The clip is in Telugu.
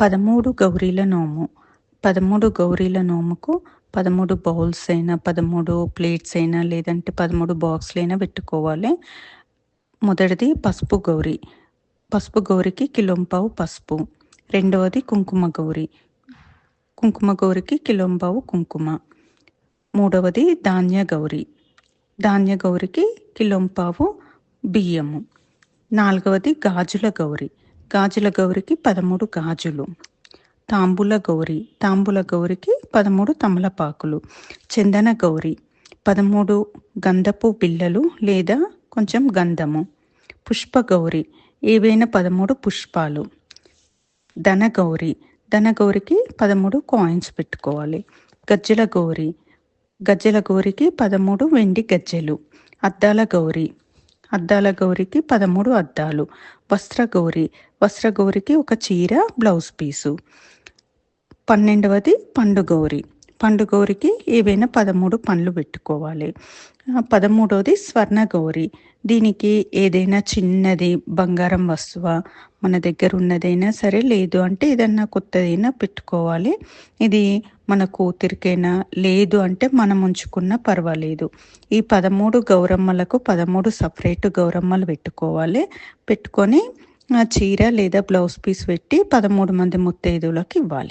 13 గౌరీల నోము. 13 గౌరీల నోముకు 13 బౌల్స్ అయినా, 13 ప్లేట్స్ అయినా, లేదంటే 13 బాక్స్‌లైనా పెట్టుకోవాలి. మొదటిది పసుపు గౌరి. పసుపు గౌరికి కిలోంపావు పసుపు. రెండవది కుంకుమ గౌరి. కుంకుమ గౌరికి కిలోంపావు కుంకుమ. మూడవది ధాన్య గౌరి. ధాన్య గౌరికి కిలోంపావు బియ్యము. నాలుగవది గాజుల గౌరి. గాజుల గౌరికి 13 గాజులు. తాంబూల గౌరి. తాంబూల గౌరికి 13 తమలపాకులు. చందన గౌరి 13 గంధపు బిళ్ళలు లేదా కొంచెం గంధము. పుష్ప గౌరి ఏవైనా 13 పుష్పాలు. ధన గౌరి. ధన గౌరికి 13 కాయిన్స్ పెట్టుకోవాలి. గజ్జెల గౌరి. గజ్జెల గౌరికి 13 వెండి గజ్జెలు. అద్దాల గౌరి. అద్దాల గౌరికి 13 అద్దాలు. వస్త్ర గౌరి. వస్త్ర గౌరికి ఒక చీర, బ్లౌజ్ పీసు. 12వది పండు గౌరి. పండు గౌరికి ఏవైనా 13 పండ్లు పెట్టుకోవాలి. 13వది స్వర్ణ గౌరి. దీనికి ఏదైనా చిన్నది బంగారం వస్తువా మన దగ్గర ఉన్నదైనా సరే, లేదు అంటే ఏదన్నా కొత్తదైనా పెట్టుకోవాలి. ఇది మన కూతురికైనా, లేదు అంటే మనం ఉంచుకున్నా పర్వాలేదు. ఈ 13 గౌరమ్మలకు 13 సపరేట్ గౌరమ్మలు పెట్టుకోవాలి. పెట్టుకొని చీర లేదా బ్లౌజ్ పీస్ పెట్టి 13 మంది ముత్తైదువులకు ఇవ్వాలి.